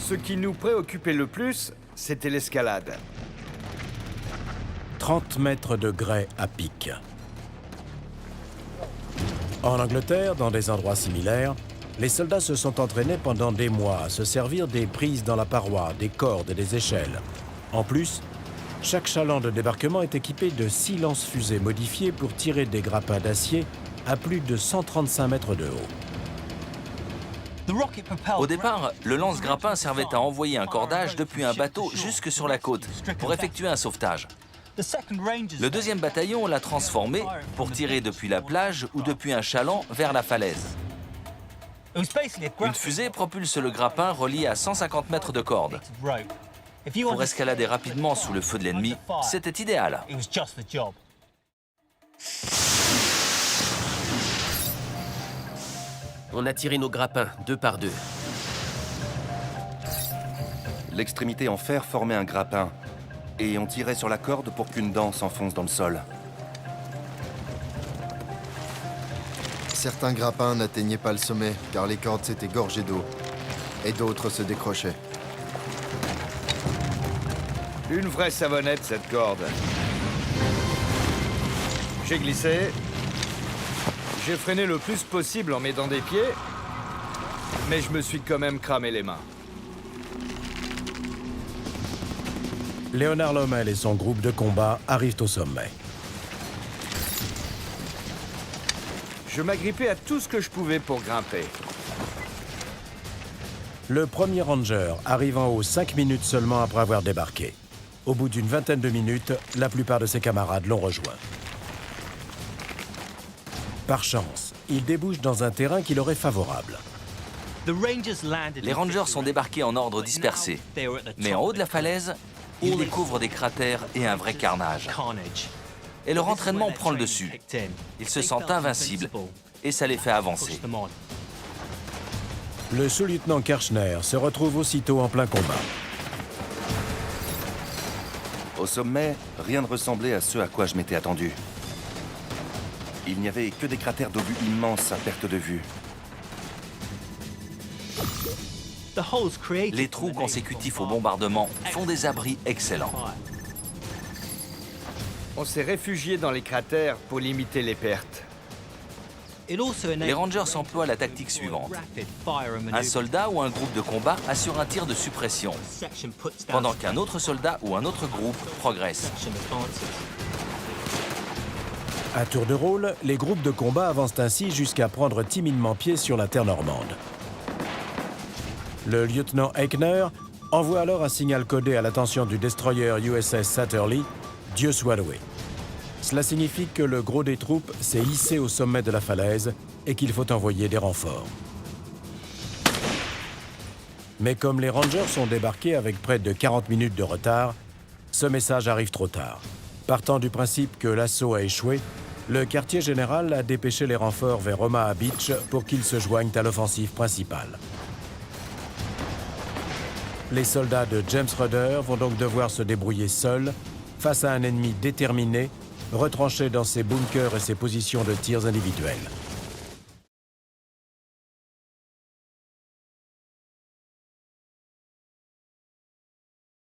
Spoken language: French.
Ce qui nous préoccupait le plus, c'était l'escalade. 30 mètres de grès à pic. En Angleterre, dans des endroits similaires, les soldats se sont entraînés pendant des mois à se servir des prises dans la paroi, des cordes et des échelles. En plus, chaque chaland de débarquement est équipé de 6 lance-fusées modifiées pour tirer des grappins d'acier à plus de 135 mètres de haut. Au départ, le lance-grappin servait à envoyer un cordage depuis un bateau jusque sur la côte pour effectuer un sauvetage. Le deuxième bataillon l'a transformé pour tirer depuis la plage ou depuis un chaland vers la falaise. Une fusée propulse le grappin relié à 150 mètres de corde. Pour escalader rapidement sous le feu de l'ennemi, c'était idéal. On a tiré nos grappins, 2 par 2. L'extrémité en fer formait un grappin, et on tirait sur la corde pour qu'une dent s'enfonce dans le sol. Certains grappins n'atteignaient pas le sommet, car les cordes s'étaient gorgées d'eau, et d'autres se décrochaient. Une vraie savonnette, cette corde. J'ai glissé. J'ai freiné le plus possible en m'aidant des pieds, mais je me suis quand même cramé les mains. Léonard Lommel et son groupe de combat arrivent au sommet. Je m'agrippais à tout ce que je pouvais pour grimper. Le premier ranger arrive en haut 5 minutes seulement après avoir débarqué. Au bout d'une vingtaine de minutes, la plupart de ses camarades l'ont rejoint. Par chance, il débouche dans un terrain qui leur est favorable. Les Rangers sont débarqués en ordre dispersé, mais en haut de la falaise, ils découvrent des cratères et un vrai carnage. Et leur entraînement prend le dessus. Ils se sentent invincibles et ça les fait avancer. Le sous-lieutenant Kirchner se retrouve aussitôt en plein combat. Au sommet, rien ne ressemblait à ce à quoi je m'étais attendu. Il n'y avait que des cratères d'obus immenses à perte de vue. Les trous consécutifs au bombardement font des abris excellents. On s'est réfugié dans les cratères pour limiter les pertes. Les Rangers emploient la tactique suivante. Un soldat ou un groupe de combat assure un tir de suppression, pendant qu'un autre soldat ou un autre groupe progresse. À tour de rôle, les groupes de combat avancent ainsi jusqu'à prendre timidement pied sur la terre normande. Le lieutenant Eichner envoie alors un signal codé à l'attention du destroyer USS Satterlee, Dieu soit loué. Cela signifie que le gros des troupes s'est hissé au sommet de la falaise et qu'il faut envoyer des renforts. Mais comme les Rangers sont débarqués avec près de 40 minutes de retard, ce message arrive trop tard. Partant du principe que l'assaut a échoué, le quartier général a dépêché les renforts vers Omaha Beach pour qu'ils se joignent à l'offensive principale. Les soldats de James Rudder vont donc devoir se débrouiller seuls face à un ennemi déterminé, retranché dans ses bunkers et ses positions de tirs individuels.